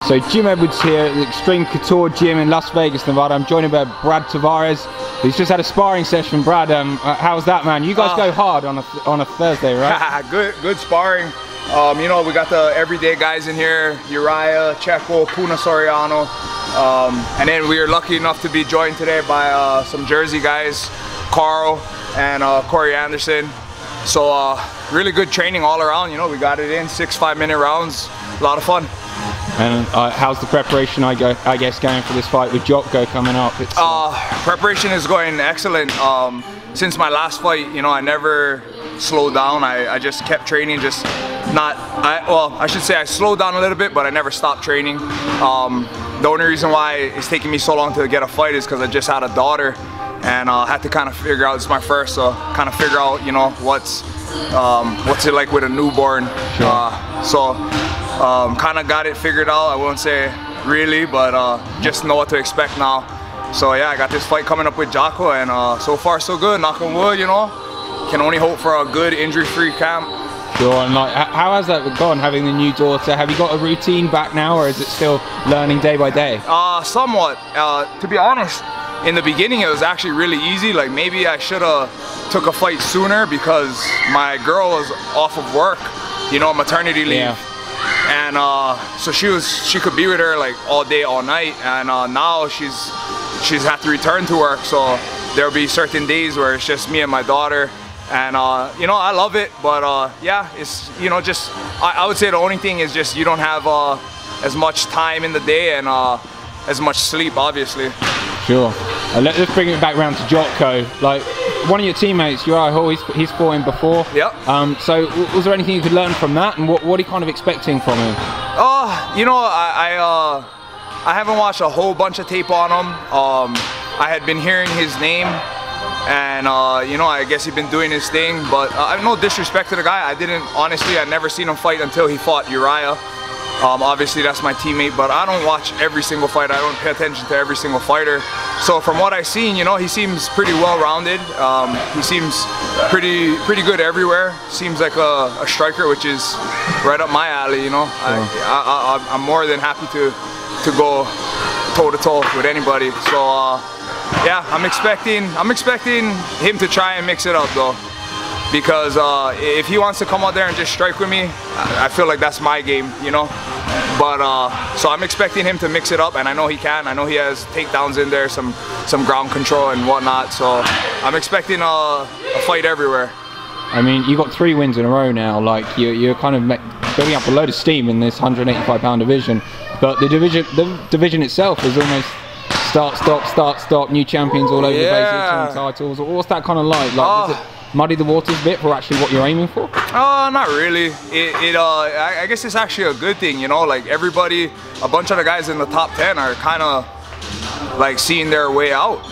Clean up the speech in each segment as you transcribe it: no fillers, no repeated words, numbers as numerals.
So Gym Edwards here at the Extreme Couture Gym in Las Vegas, Nevada. I'm joined by Brad Tavares. He's just had a sparring session. Brad, how's that, man? You guys go hard on a Thursday, right? Good sparring. You know, we got the everyday guys in here: Uriah, Checo, Puna Soriano, and then we were lucky enough to be joined today by some Jersey guys, Carl and Corey Anderson. So really good training all around. You know, we got it in 6 5-minute rounds. A lot of fun. And how's the preparation, I guess, going for this fight with Jotko coming up? Preparation is going excellent. Since my last fight, you know, I never slowed down. I just kept training, I should say I slowed down a little bit, but I never stopped training. The only reason why it's taking me so long to get a fight is because I just had a daughter, and I had to kind of figure out, it's my first, so kind of figure out, you know, what's it like with a newborn. Sure. Kind of got it figured out. I won't say really, but just know what to expect now. So yeah, I got this fight coming up with Jotko, and so far so good, knock on wood, you know. Can only hope for a good injury-free camp. Sure, and like, how has that gone, having the new daughter? Have you got a routine back now, or is it still learning day by day? Somewhat. To be honest, in the beginning it was actually really easy. Like, maybe I should have took a fight sooner because my girl was off of work, you know, maternity leave. Yeah. And so she could be with her like all day, all night, and now she's had to return to work, so there'll be certain days where it's just me and my daughter, and you know, I love it, but yeah, it's, you know, just I would say the only thing is just you don't have as much time in the day and as much sleep, obviously. Sure. Let's bring it back around to Jotko. Like, one of your teammates, Uriah Hall, he's fought him before. Yep. So was there anything you could learn from that, and what are you kind of expecting from him? You know, I haven't watched a whole bunch of tape on him. I had been hearing his name, and you know, I guess he'd been doing his thing, but I have no disrespect to the guy. I never seen him fight until he fought Uriah. Obviously that's my teammate, but I don't watch every single fight. I don't pay attention to every single fighter. So from what I've seen, you know, he seems pretty well-rounded. He seems pretty good everywhere. Seems like a striker, which is right up my alley, you know. I'm more than happy to go toe-to-toe with anybody. So yeah, I'm expecting him to try and mix it up though. Because if he wants to come out there and just strike with me, I feel like that's my game, you know. But so I'm expecting him to mix it up, and I know he can. I know he has takedowns in there, some ground control and whatnot. So I'm expecting a fight everywhere. I mean, you got 3 wins in a row now. Like, you're kind of building up a load of steam in this 185-pound division. But the division itself is almost start stop, new champions all over the place, titles. What's that kind of like? Does it muddy the waters a bit for actually what you're aiming for? Not really. I guess it's actually a good thing, you know. Like, everybody, a bunch of the guys in the top 10 are kind of like seeing their way out.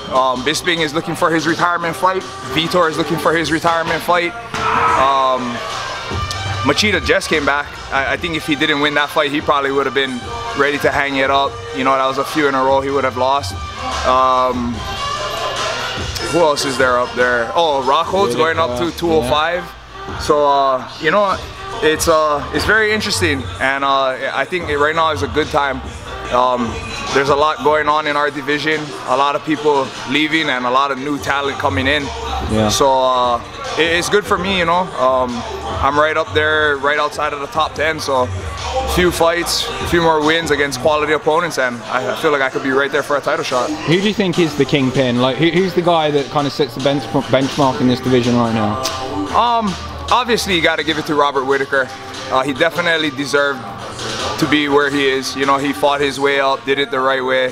Bisping is looking for his retirement fight. Vitor is looking for his retirement fight. Machida just came back. I think if he didn't win that fight, he probably would have been ready to hang it up. You know, that was a few in a row he would have lost. Who else is there up there? Oh, Rockhold's going up to 205. Yeah. So you know, it's very interesting, and I think right now is a good time. There's a lot going on in our division, a lot of people leaving and a lot of new talent coming in. Yeah. So it's good for me, you know. I'm right up there, right outside of the top 10, so a few fights, a few more wins against quality opponents, and I feel like I could be right there for a title shot. Who do you think is the kingpin? Like, who's the guy that kind of sets the benchmark in this division right now? Obviously you got to give it to Robert Whittaker. He definitely deserved to be where he is. You know, he fought his way up, did it the right way.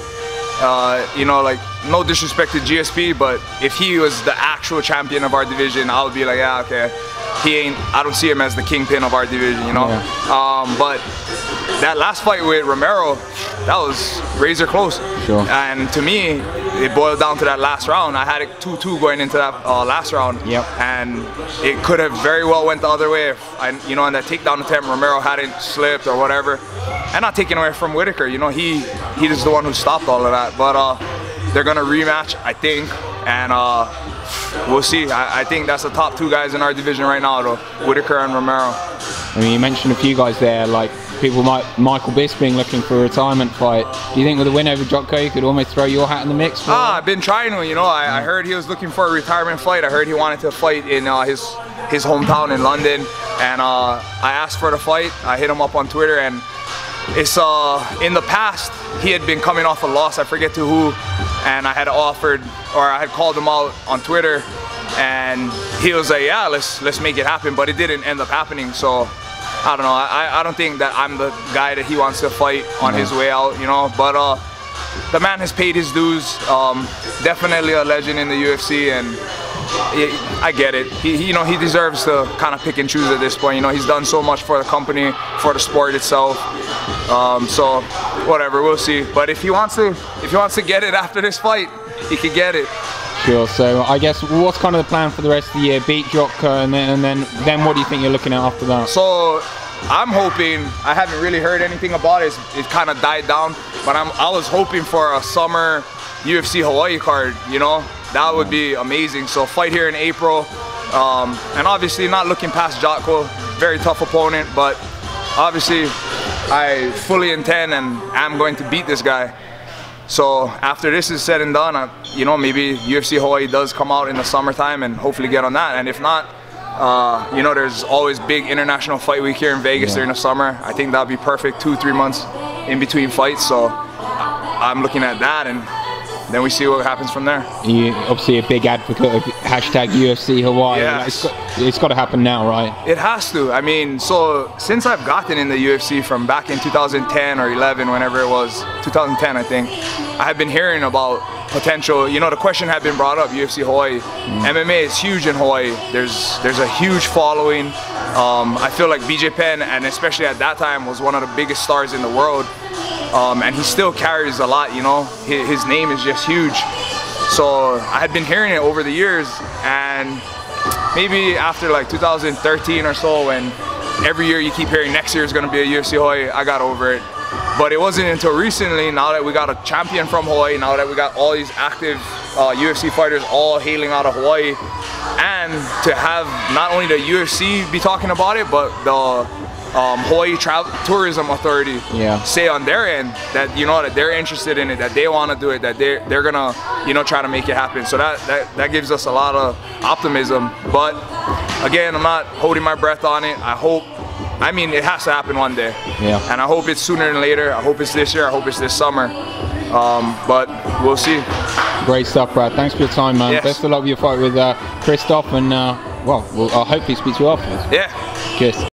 You know, like, no disrespect to GSP, but if he was the actual champion of our division, I would be like, yeah, okay. I don't see him as the kingpin of our division, you know. Yeah. But that last fight with Romero, that was razor close. Sure. And to me, it boiled down to that last round. I had it 2-2 going into that last round. Yep. And it could have very well went the other way if, you know, in that takedown attempt, Romero hadn't slipped or whatever. And not taking away from Whittaker, you know, he is the one who stopped all of that. But they're gonna rematch, I think, and we'll see. I think that's the top 2 guys in our division right now, though, Whittaker and Romero. I mean, you mentioned a few guys there, like people like Michael Bisping looking for a retirement fight. Do you think with a win over Jotko, you could almost throw your hat in the mix? I've been trying to, you know, I heard he was looking for a retirement fight. I heard he wanted to fight in his hometown in London, and I asked for the fight. I hit him up on Twitter, and it's in the past he had been coming off a loss, I forget to who, and I had offered, or I had called him out on Twitter, and he was like, yeah, let's make it happen, but it didn't end up happening. So I don't know, I don't think that I'm the guy that he wants to fight on his way out, you know, but the man has paid his dues. Definitely a legend in the UFC, and I get it. You know, he deserves to kind of pick and choose at this point. You know, he's done so much for the company, for the sport itself. So whatever, we'll see. But if he wants to get it after this fight, he could get it. Sure. So I guess what's kind of the plan for the rest of the year? Beat Jotko, and then what do you think you're looking at after that? So I'm hoping, I haven't really heard anything about it. It kind of died down, but I was hoping for a summer UFC Hawaii card, you know? That would be amazing. So fight here in April, and obviously not looking past Jotko, very tough opponent, but obviously I fully intend and am going to beat this guy. So after this is said and done, you know, maybe UFC Hawaii does come out in the summertime and hopefully get on that. And if not, you know, there's always big international fight week here in Vegas during the summer. I think that'd be perfect, 2-3 months in between fights. So I'm looking at that, and then we see what happens from there. You're obviously a big advocate of #UFC Hawaii. Yes. It's got to happen now, right? It has to. I mean, so since I've gotten in the UFC from back in 2010 or 11, whenever it was, 2010 I think, I have been hearing about potential, you know, the question had been brought up, UFC Hawaii. MMA is huge in Hawaii. There's a huge following. I feel like BJ Penn, and especially at that time, was one of the biggest stars in the world. And he still carries a lot, you know, his name is just huge. So I had been hearing it over the years, and maybe after like 2013 or so, when every year you keep hearing next year is going to be a UFC Hawaii, I got over it. But it wasn't until recently, now that we got a champion from Hawaii, now that we got all these active UFC fighters all hailing out of Hawaii, and to have not only the UFC be talking about it, but the Hawaii Tourism Authority say on their end that, you know, that they're interested in it, that they want to do it, that they're gonna, you know, try to make it happen. So that gives us a lot of optimism. But again, I'm not holding my breath on it. I mean, it has to happen one day. And I hope it's sooner than later. I hope it's this year. I hope it's this summer. But we'll see. Great stuff, Brad. Thanks for your time, man. Yes. Best of luck with your fight with Christoph, and well, I'll hopefully speak to you afterwards. Yeah. Cheers.